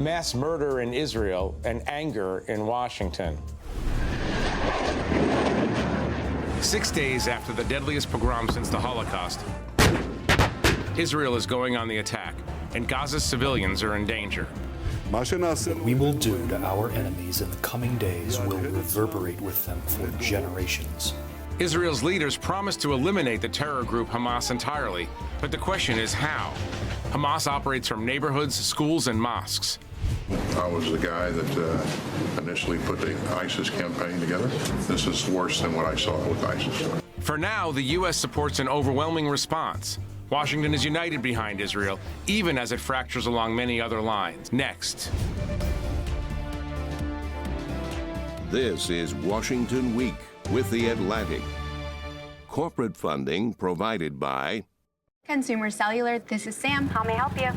Mass murder in Israel and anger in Washington. 6 days after the deadliest pogrom since the Holocaust, Israel is going on the attack, and Gaza's civilians are in danger. What we will do to our enemies in the coming days will reverberate with them for generations. Israel's leaders promised to eliminate the terror group Hamas entirely, but the question is how? Hamas operates from neighborhoods, schools, and mosques. I was the guy that initially put the ISIS campaign together. This is worse than what I saw with ISIS. For now, the U.S. supports an overwhelming response. Washington is united behind Israel, even as it fractures along many other lines. Next. This is Washington Week with The Atlantic. Corporate funding provided by Consumer Cellular. This is Sam. How may I help you?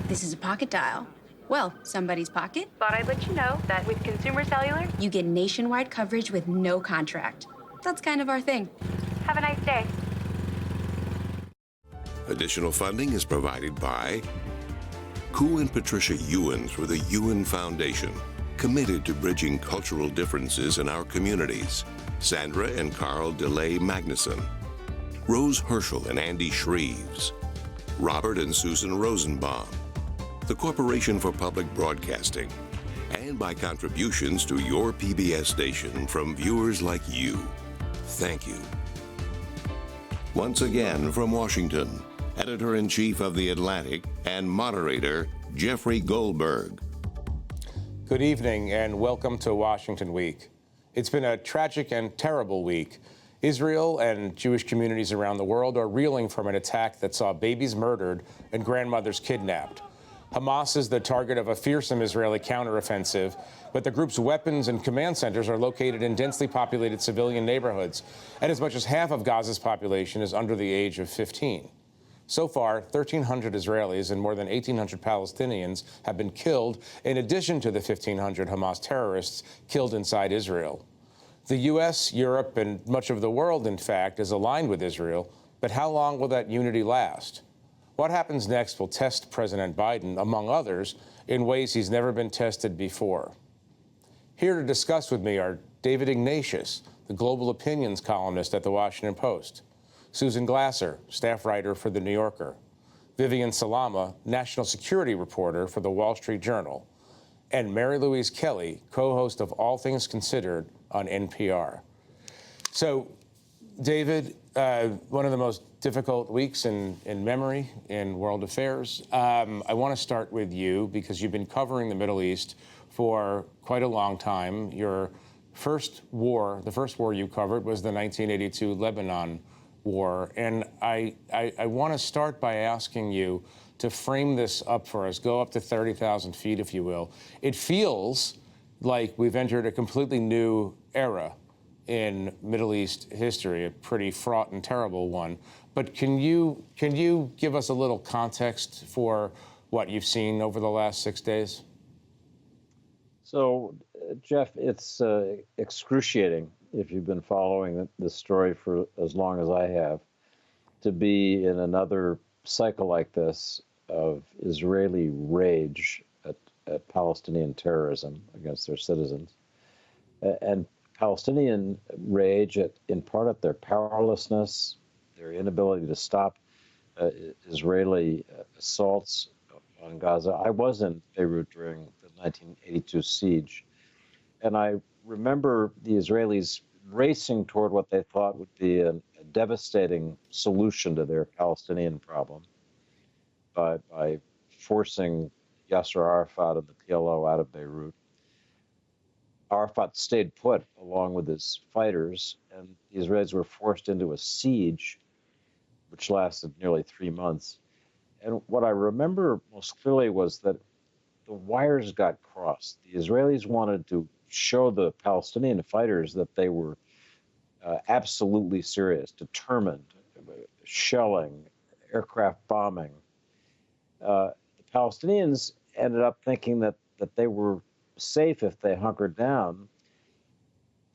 This is a pocket dial. Well, somebody's pocket. Thought I'd let you know that with Consumer Cellular, you get nationwide coverage with no contract. That's kind of our thing. Have a nice day. Additional funding is provided by Koo and Patricia Ewan through the Ewan Foundation, committed to bridging cultural differences in our communities. Sandra and Carl DeLay Magnuson, Rose Herschel and Andy Shreves, Robert and Susan Rosenbaum, the Corporation for Public Broadcasting, and by contributions to your PBS station from viewers like you. Thank you. Once again from Washington, Editor-in-Chief of The Atlantic and moderator, Jeffrey Goldberg. Good evening and welcome to Washington Week. It's been a tragic and terrible week. Israel and Jewish communities around the world are reeling from an attack that saw babies murdered and grandmothers kidnapped. Hamas is the target of a fearsome Israeli counteroffensive, but the group's weapons and command centers are located in densely populated civilian neighborhoods, and as much as half of Gaza's population is under the age of 15. So far, 1,300 Israelis and more than 1,800 Palestinians have been killed, in addition to the 1,500 Hamas terrorists killed inside Israel. The U.S., Europe, and much of the world, in fact, is aligned with Israel, but how long will that unity last? What happens next will test President Biden, among others, in ways he's never been tested before. Here to discuss with me are David Ignatius, the global opinions columnist at The Washington Post, Susan Glasser, staff writer for The New Yorker, Vivian Salama, national security reporter for The Wall Street Journal, and Mary Louise Kelly, co-host of All Things Considered on NPR. So, David, one of the most difficult weeks in memory in world affairs. I want to start with you because you've been covering the Middle East for quite a long time. Your first war, the first war you covered was the 1982 Lebanon War. And I want to start by asking you to frame this up for us. Go up to 30,000 feet, if you will. It feels like we've entered a completely new era in Middle East history, a pretty fraught and terrible one. But can you give us a little context for what you've seen over the last 6 days? So, Jeff, it's excruciating, if you've been following this story for as long as I have, to be in another cycle like this of Israeli rage at Palestinian terrorism against their citizens, and Palestinian rage in part at their powerlessness, their inability to stop Israeli assaults on Gaza. I was in Beirut during the 1982 siege, and I remember the Israelis racing toward what they thought would be a devastating solution to their Palestinian problem by forcing Yasser Arafat and the PLO out of Beirut. Arafat stayed put along with his fighters, and the Israelis were forced into a siege, which lasted nearly 3 months. And what I remember most clearly was that the wires got crossed. The Israelis wanted to show the Palestinian fighters that they were absolutely serious, determined, shelling, aircraft bombing. The Palestinians ended up thinking that they were safe if they hunkered down.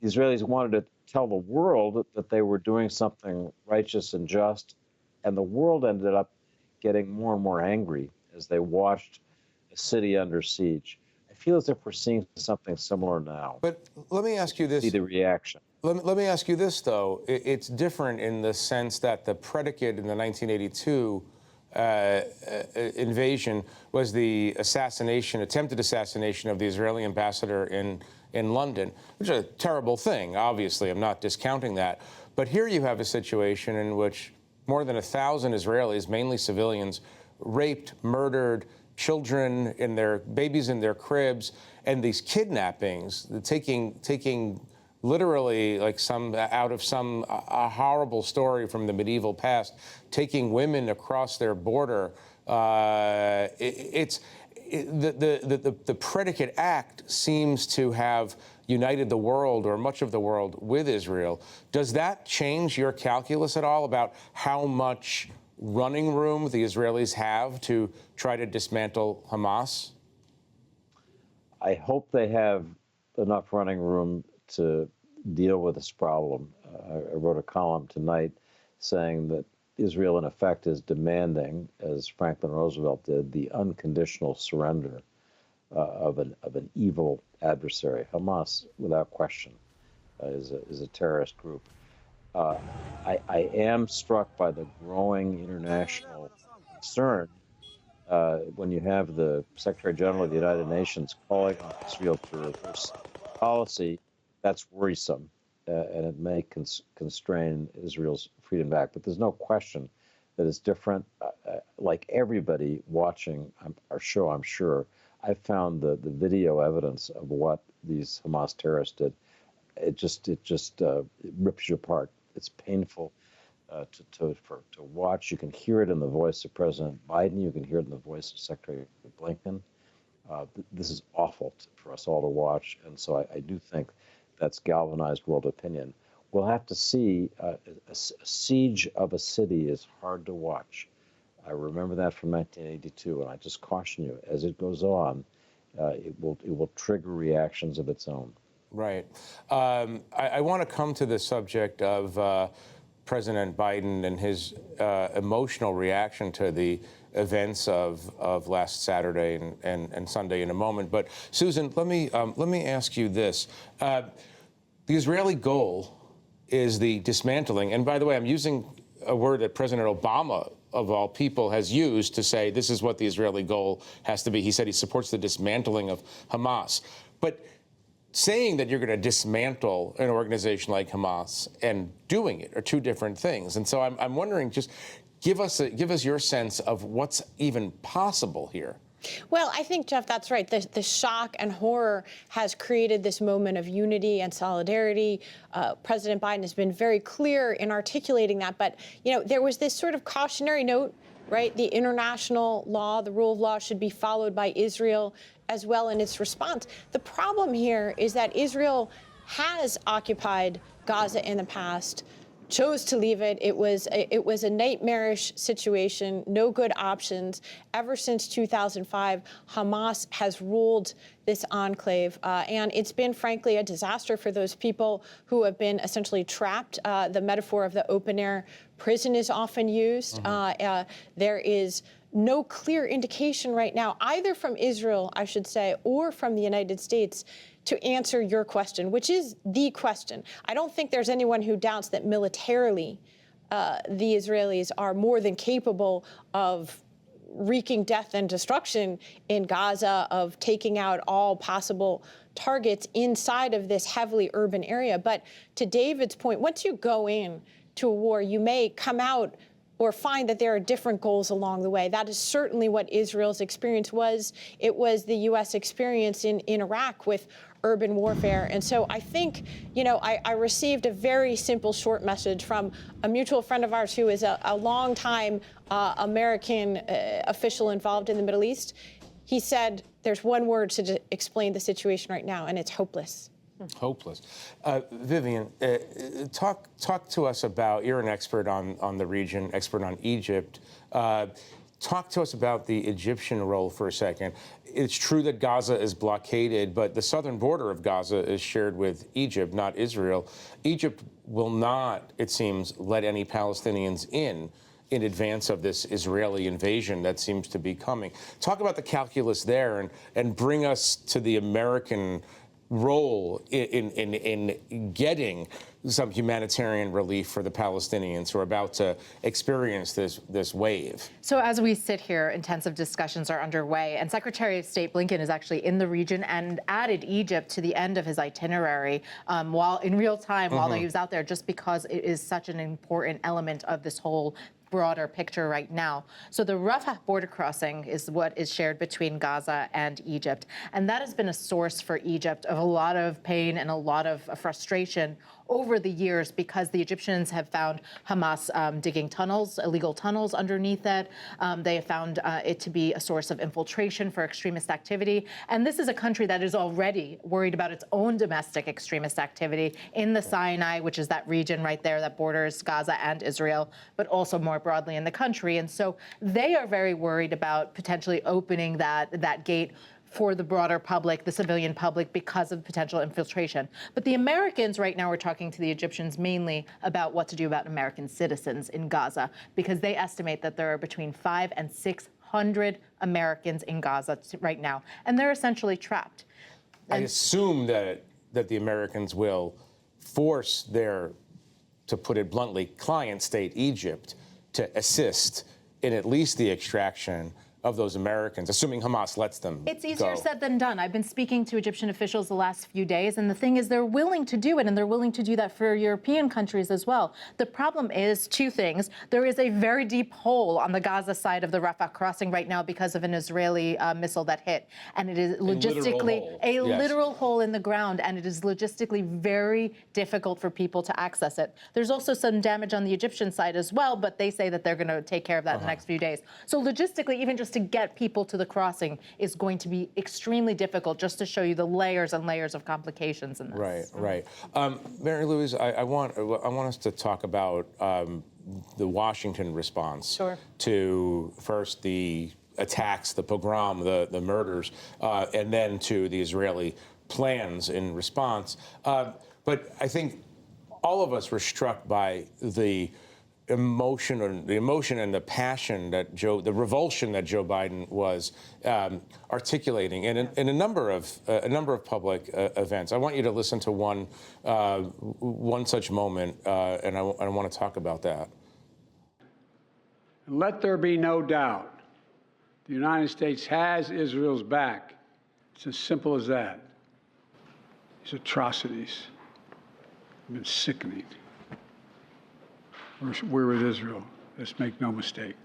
The Israelis wanted to tell the world that they were doing something righteous and just, and the world ended up getting more and more angry as they watched a city under siege. I feel as if we're seeing something similar now. But let me ask you this. See the reaction. Let me ask you this, though. It's different in the sense that the predicate in the 1982 invasion was the attempted assassination of the Israeli ambassador in London, which is a terrible thing, obviously. I'm not discounting that. But here you have a situation in which more than 1,000 Israelis, mainly civilians, raped, murdered, children babies in their cribs, and these kidnappings, taking literally like a horrible story from the medieval past, taking women across their border. The predicate act seems to have united the world, or much of the world, with Israel. Does that change your calculus at all about how much running room the Israelis have to try to dismantle Hamas? I hope they have enough running room to deal with this problem. I wrote a column tonight saying that Israel, in effect, is demanding, as Franklin Roosevelt did, the unconditional surrender of an evil adversary. Hamas, without question, is a terrorist group. I am struck by the growing international concern when you have the Secretary General of the United Nations calling on Israel to reverse policy. That's worrisome, and it may constrain Israel's freedom back. But there's no question that it's different. Like everybody watching our show, I'm sure, I found the video evidence of what these Hamas terrorists did. It just rips you apart. It's painful to watch. You can hear it in the voice of President Biden. You can hear it in the voice of Secretary Blinken. This is awful for us all to watch. And so I do think that's galvanized world opinion. We'll have to see. A siege of a city is hard to watch. I remember that from 1982, and I just caution you, as it goes on, it will trigger reactions of its own. Right. I want to come to the subject of President Biden and his emotional reaction to the events of last Saturday and Sunday in a moment. But Susan, let me ask you this: the Israeli goal is the dismantling. And by the way, I'm using a word that President Obama, of all people, has used to say this is what the Israeli goal has to be. He said he supports the dismantling of Hamas. But saying that you're going to dismantle an organization like Hamas and doing it are two different things. And so I'm wondering, just give us your sense of what's even possible here. Well, I think, Jeff, that's right. The shock and horror has created this moment of unity and solidarity. President Biden has been very clear in articulating that. But, there was this sort of cautionary note, right? The international law, the rule of law should be followed by Israel as well in its response. The problem here is that Israel has occupied Gaza in the past, chose to leave it. It was a nightmarish situation, no good options. Ever since 2005, Hamas has ruled this enclave, and it's been, frankly, a disaster for those people who have been essentially trapped. The metaphor of the open-air prison is often used. There is no clear indication right now, either from Israel, I should say, or from the United States, to answer your question, which is the question. I don't think there's anyone who doubts that militarily the Israelis are more than capable of wreaking death and destruction in Gaza, of taking out all possible targets inside of this heavily urban area. But to David's point, once you go in to a war, you may come out or find that there are different goals along the way. That is certainly what Israel's experience was. It was the U.S. experience in Iraq with urban warfare. And so I think, I received a very simple, short message from a mutual friend of ours who is a longtime American official involved in the Middle East. He said, there's one word to explain the situation right now, and it's hopeless. Hopeless. Vivian, talk to us about, you're an expert on the region, expert on Egypt. Talk to us about the Egyptian role for a second. It's true that Gaza is blockaded, but the southern border of Gaza is shared with Egypt, not Israel. Egypt will not, it seems, let any Palestinians in. in advance of this Israeli invasion that seems to be coming. Talk about the calculus there and bring us to the American role in getting some humanitarian relief for the Palestinians who are about to experience this wave. So as we sit here, intensive discussions are underway, and Secretary of State Blinken is actually in the region and added Egypt to the end of his itinerary while in real time while he was out there, just because it is such an important element of this whole broader picture right now. So the Rafah border crossing is what is shared between Gaza and Egypt. And that has been a source for Egypt of a lot of pain and a lot of frustration over the years, because the Egyptians have found Hamas digging tunnels, illegal tunnels underneath it. They have found it to be a source of infiltration for extremist activity. And this is a country that is already worried about its own domestic extremist activity in the Sinai, which is that region right there that borders Gaza and Israel, but also more broadly in the country. And so they are very worried about potentially opening that gate for the broader public, the civilian public, because of potential infiltration. But the Americans right now are talking to the Egyptians mainly about what to do about American citizens in Gaza, because they estimate that there are between 500 and 600 Americans in Gaza right now, and they're essentially trapped. I assume that the Americans will force their, to put it bluntly, client state Egypt to assist in at least the extraction of those Americans, assuming Hamas lets them It's easier go. said than done. I've been speaking to Egyptian officials the last few days, and the thing is they're willing to do it, and they're willing to do that for European countries as well. The problem is two things. There is a very deep hole on the Gaza side of the Rafah crossing right now because of an Israeli missile that hit, and it is logistically a literal hole in the ground, and it is logistically very difficult for people to access it. There's also some damage on the Egyptian side as well, but they say that they're going to take care of that in the next few days. So logistically, even just to get people to the crossing is going to be extremely difficult, just to show you the layers and layers of complications in this. Right. Mary Louise, I want us to talk about the Washington response to first the attacks, the pogrom, the murders, and then to the Israeli plans in response. But I think all of us were struck by the emotion and the passion that the revulsion that Joe Biden was articulating in a number of public events. I want you to listen to one such moment, and I want to talk about that. Let there be no doubt, the United States has Israel's back. It's as simple as that. These atrocities have been sickening. We're with Israel. Let's make no mistake.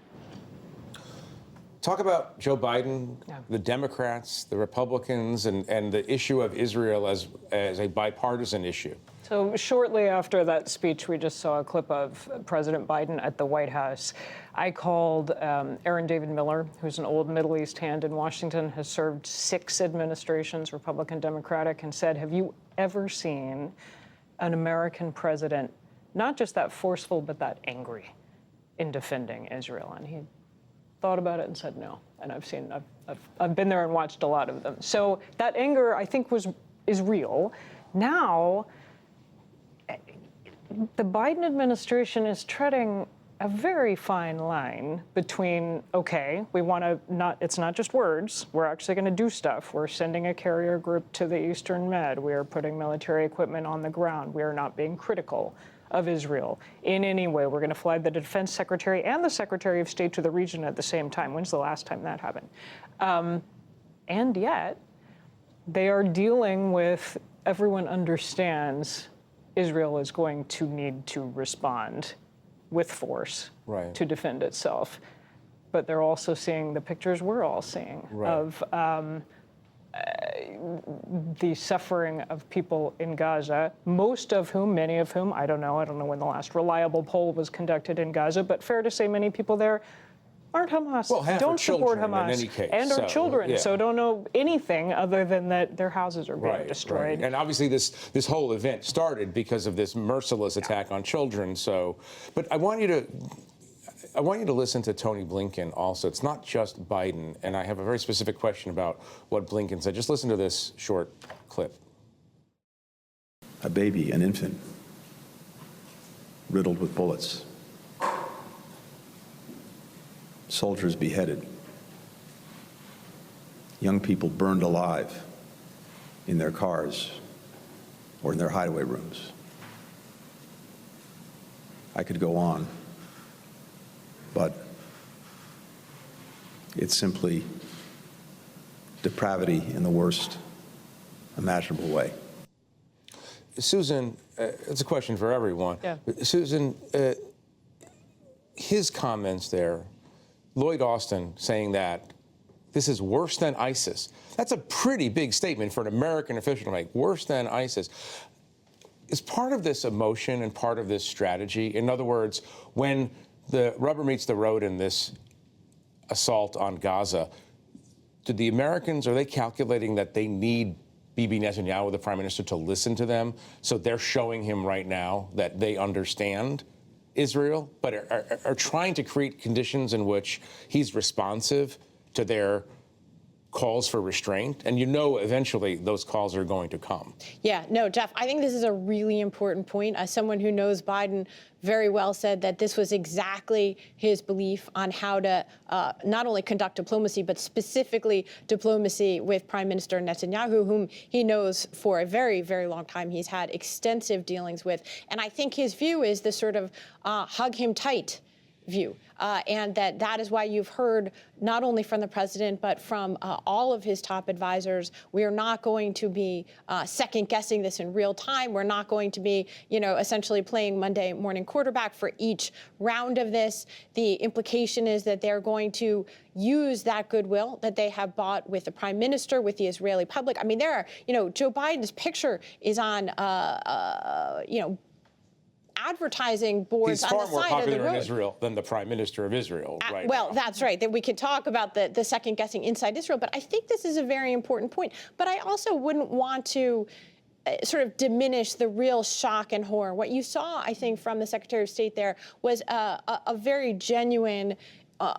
Talk about Joe Biden, the Democrats, the Republicans, and the issue of Israel as a bipartisan issue. So shortly after that speech, we just saw a clip of President Biden at the White House. I called Aaron David Miller, who's an old Middle East hand in Washington, has served 6 administrations, Republican, Democratic, and said, have you ever seen an American president not just that forceful, but that angry in defending Israel? And he thought about it and said no. And I've been there and watched a lot of them. So that anger, I think, is real. Now, the Biden administration is treading a very fine line between, okay, we want to it's not just words, we're actually going to do stuff. We're sending a carrier group to the Eastern Med. We are putting military equipment on the ground. We are not being critical of Israel in any way. We're going to fly the defense secretary and the secretary of state to the region at the same time. When's the last time that happened? And yet, they are dealing with, everyone understands Israel is going to need to respond with force to defend itself. But they're also seeing the pictures we're all seeing of the suffering of people in Gaza, many of whom, I don't know when the last reliable poll was conducted in Gaza, but fair to say many people there aren't Hamas, don't support Hamas, in any case, and are children, so don't know anything other than that their houses are being destroyed. And obviously this whole event started because of this merciless attack on children. So, but I want you to listen to Tony Blinken also. It's not just Biden, and I have a very specific question about what Blinken said. Just listen to this short clip. A baby, an infant, riddled with bullets. soldiers beheaded, young people burned alive in their cars or in their hideaway rooms. I could go on, but it's simply depravity in the worst imaginable way. Susan, it's a question for everyone. Yeah. Susan, his comments there, Lloyd Austin saying that this is worse than ISIS. That's a pretty big statement for an American official to make, worse than ISIS. Is part of this emotion and part of this strategy? In other words, when the rubber meets the road in this assault on Gaza, are they calculating that they need Bibi Netanyahu, the prime minister, to listen to them? So they're showing him right now that they understand Israel, but are trying to create conditions in which he's responsive to their calls for restraint, and eventually those calls are going to come. Yeah, no, Jeff, I think this is a really important point. As someone who knows Biden very well said that this was exactly his belief on how to not only conduct diplomacy, but specifically diplomacy with Prime Minister Netanyahu, whom he knows for a very, very long time. He's had extensive dealings with. And I think his view is the sort of hug him tight view. And that is why you've heard not only from the president, but from all of his top advisors, we are not going to be second guessing this in real time. We're not going to be, essentially playing Monday morning quarterback for each round of this. The implication is that they're going to use that goodwill that they have bought with the prime minister, with the Israeli public. I mean, there are, Joe Biden's picture is on, advertising boards on the side of the road. He's far more popular in Israel than the prime minister of Israel right Well, now. that's right. That we could talk about the second guessing inside Israel, but I think this is a very important point. But I also wouldn't want to sort of diminish the real shock and horror. What you saw, I think, from the Secretary of State there was a very genuine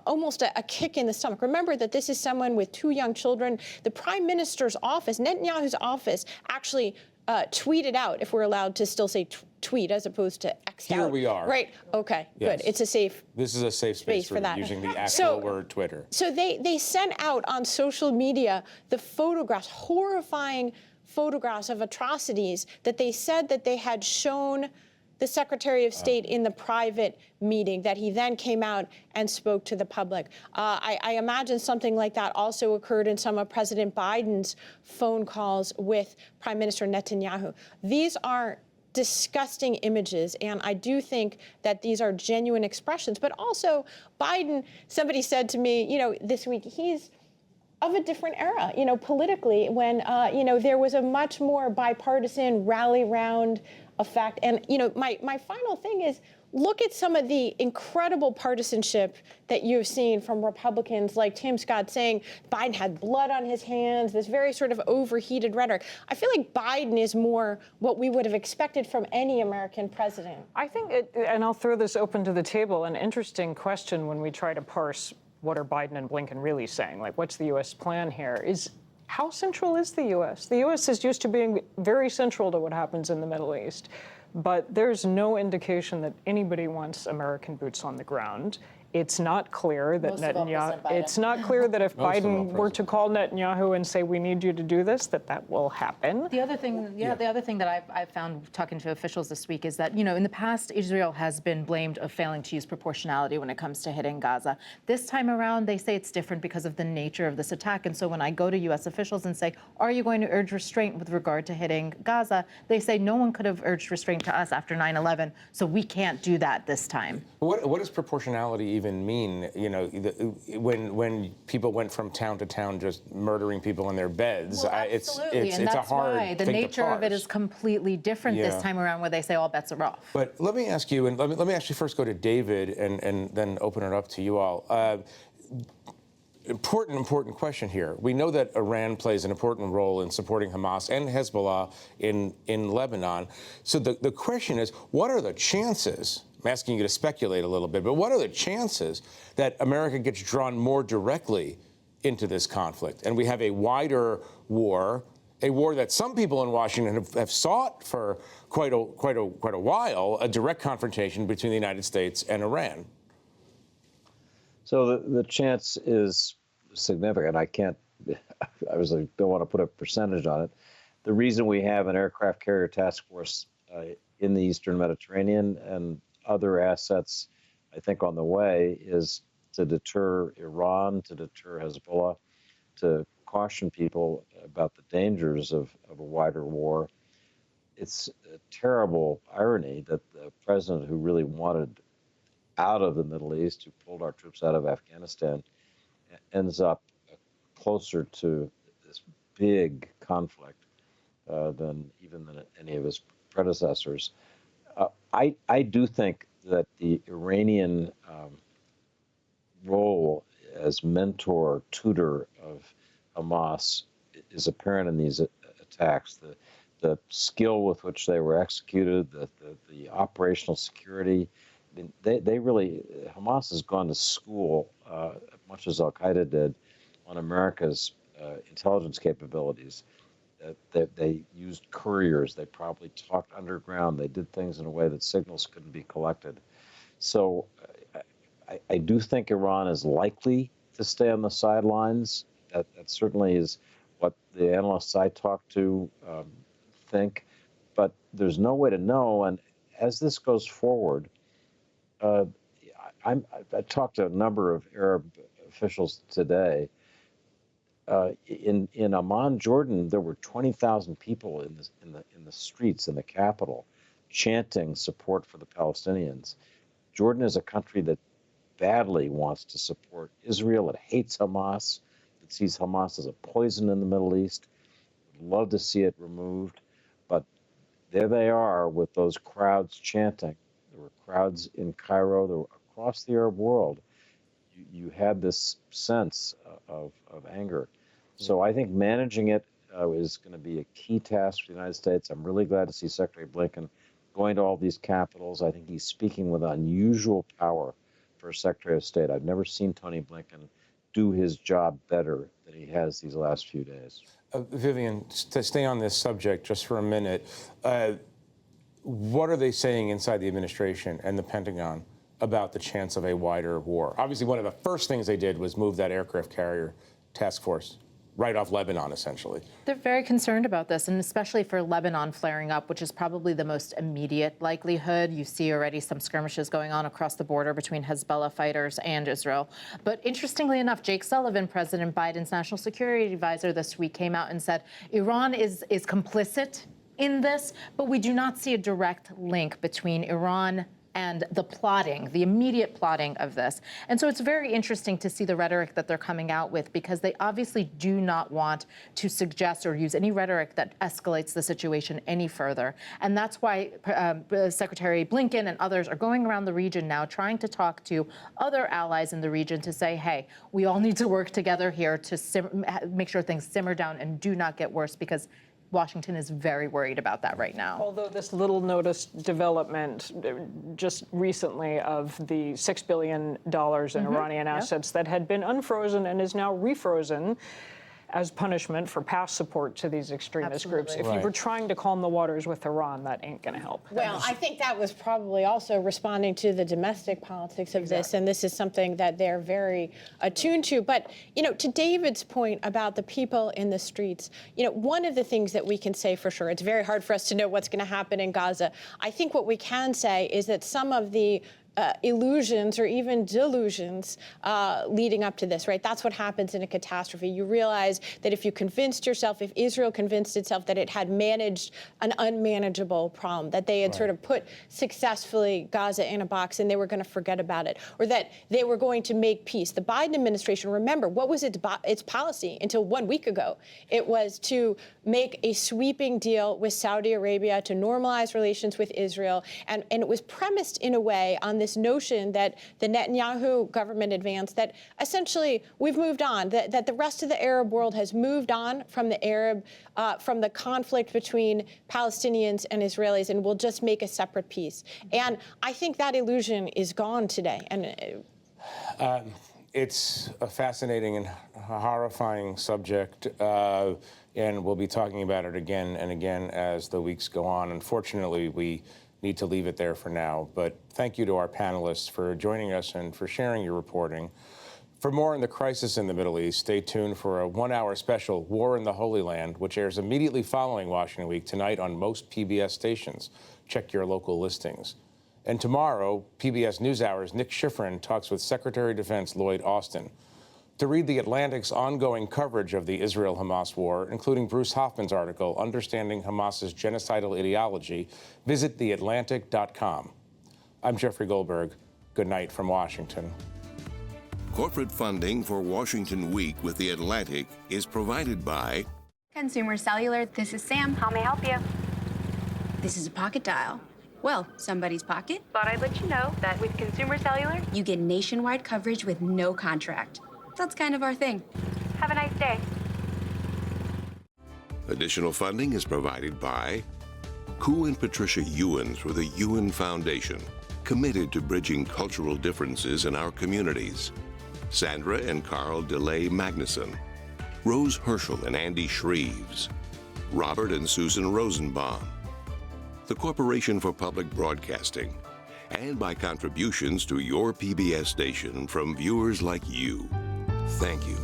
almost a kick in the stomach. Remember that this is someone with 2 young children. The prime minister's office, Netanyahu's office, actually tweeted out, if we're allowed to still say tweet as opposed to X out. Here we are. Right. Okay. Yes. Good. It's a safe. This is a safe space for that. using the actual word Twitter. So they sent out on social media the photographs, horrifying photographs of atrocities that they said that they had shown the Secretary of State in the private meeting, that he then came out and spoke to the public. I imagine something like that also occurred in some of President Biden's phone calls with Prime Minister Netanyahu. These are disgusting images, and I do think that these are genuine expressions. But also, Biden, somebody said to me, this week, he's of a different era, politically, when, there was a much more bipartisan rally round effect. And, my final thing is, look at some of the incredible partisanship that you've seen from Republicans like Tim Scott saying Biden had blood on his hands, this very sort of overheated rhetoric. I feel like Biden is more what we would have expected from any American president. I think, and I'll throw this open to the table, an interesting question when we try to parse what are Biden and Blinken really saying, like what's the U.S. plan here, is how central is the U.S.? The U.S. is used to being very central to what happens in the Middle East. But there's no indication that anybody wants American boots on the ground. It's not clear that it's not clear that if Biden were to call Netanyahu and say, we need you to do this, that will happen. The other thing, the other thing that I've found talking to officials this week is that, in the past, Israel has been blamed of failing to use proportionality when it comes to hitting Gaza. This time around, they say it's different because of the nature of this attack. And so when I go to U.S. officials and say, are you going to urge restraint with regard to hitting Gaza? They say no one could have urged restraint to us after 9/11, so we can't do that this time. What does proportionality even mean? When people went from town to town just murdering people in their beds, well, absolutely. it's and that's a hard why the thing nature to of it is completely different this time around, where they say all bets are off. But let me ask you, and let me actually first go to David and then open it up to you all. Important question here. We know that Iran plays an important role in supporting Hamas and Hezbollah in Lebanon. So the question is, what are the chances, I'm asking you to speculate a little bit, but what are the chances that America gets drawn more directly into this conflict and we have a wider war, a war that some people in Washington have sought for quite a while, a direct confrontation between the United States and Iran? So the chance is significant. I don't want to put a percentage on it. The reason we have an aircraft carrier task force in the Eastern Mediterranean and other assets, I think, on the way is to deter Iran, to deter Hezbollah, to caution people about the dangers of a wider war. It's a terrible irony that the president who really wanted out of the Middle East, who pulled our troops out of Afghanistan, ends up closer to this big conflict than any of his predecessors. I do think that the Iranian role as mentor, tutor of Hamas is apparent in these attacks. The skill with which they were executed, the operational security. I mean, they really, Hamas has gone to school, much as Al-Qaeda did, on America's intelligence capabilities. They used couriers. They probably talked underground. They did things in a way that signals couldn't be collected. So I do think Iran is likely to stay on the sidelines. That certainly is what the analysts I talk to think. But there's no way to know. And as this goes forward, I talked to a number of Arab officials today. In Amman, Jordan, there were 20,000 people in the streets in the capital, chanting support for the Palestinians. Jordan is a country that badly wants to support Israel. It hates Hamas. It sees Hamas as a poison in the Middle East. Would love to see it removed, but there they are with those crowds chanting. There were crowds in Cairo. There were across the Arab world. You had this sense of anger. So I think managing it is going to be a key task for the United States. I'm really glad to see Secretary Blinken going to all these capitals. I think he's speaking with unusual power for a Secretary of State. I've never seen Tony Blinken do his job better than he has these last few days. Vivian, to stay on this subject just for a minute, what are they saying inside the administration and the Pentagon about the chance of a wider war? Obviously, one of the first things they did was move that aircraft carrier task force right off Lebanon, essentially. They're very concerned about this, and especially for Lebanon flaring up, which is probably the most immediate likelihood. You see already some skirmishes going on across the border between Hezbollah fighters and Israel. But interestingly enough, Jake Sullivan, President Biden's national security advisor this week, came out and said Iran is complicit in this, but we do not see a direct link between Iran and the plotting, the immediate plotting of this. And so it's very interesting to see the rhetoric that they're coming out with, because they obviously do not want to suggest or use any rhetoric that escalates the situation any further. And that's why Secretary Blinken and others are going around the region now trying to talk to other allies in the region to say, hey, we all need to work together here to make sure things simmer down and do not get worse, because Washington is very worried about that right now. Although this little noticed development just recently of the $6 billion in Iranian assets that had been unfrozen and is now refrozen as punishment for past support to these extremist groups. If you were trying to calm the waters with Iran, that ain't going to help. Well, I think that was probably also responding to the domestic politics of this, and this is something that they're very attuned to. But, you know, to David's point about the people in the streets, you know, one of the things that we can say for sure, it's very hard for us to know what's going to happen in Gaza. I think what we can say is that some of the illusions or even delusions leading up to this, right? That's what happens in a catastrophe. You realize that if you convinced yourself, if Israel convinced itself that it had managed an unmanageable problem, that they had sort of put successfully Gaza in a box and they were going to forget about it, or that they were going to make peace. The Biden administration, remember, what was its policy until 1 week ago? It was to make a sweeping deal with Saudi Arabia to normalize relations with Israel. And it was premised in a way on this notion that the Netanyahu government advanced that essentially we've moved on, that the rest of the Arab world has moved on from the conflict between Palestinians and Israelis, and we'll just make a separate peace. And I think that illusion is gone today. And it's a fascinating and horrifying subject, and we'll be talking about it again and again as the weeks go on. Unfortunately, we need to leave it there for now. But thank you to our panelists for joining us and for sharing your reporting. For more on the crisis in the Middle East, stay tuned for a one-hour special, War in the Holy Land, which airs immediately following Washington Week tonight on most PBS stations. Check your local listings. And tomorrow, PBS NewsHour's Nick Schifrin talks with Secretary of Defense Lloyd Austin. To read The Atlantic's ongoing coverage of the Israel-Hamas war, including Bruce Hoffman's article, Understanding Hamas's Genocidal Ideology, visit theatlantic.com. I'm Jeffrey Goldberg. Good night from Washington. Corporate funding for Washington Week with The Atlantic is provided by Consumer Cellular, this is Sam. How may I help you? This is a pocket dial. Well, somebody's pocket. Thought I'd let you know that with Consumer Cellular, you get nationwide coverage with no contract. That's kind of our thing. Have a nice day. Additional funding is provided by Koo and Patricia Ewens with the Ewen Foundation, committed to bridging cultural differences in our communities. Sandra and Carl DeLay Magnuson, Rose Herschel and Andy Shreves, Robert and Susan Rosenbaum, the Corporation for Public Broadcasting, and by contributions to your PBS station from viewers like you. Thank you.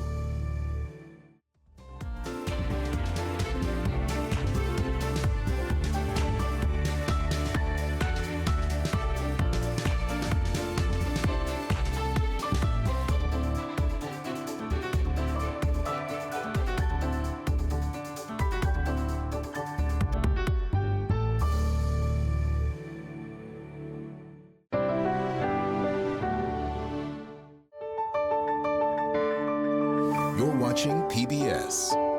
You're watching PBS.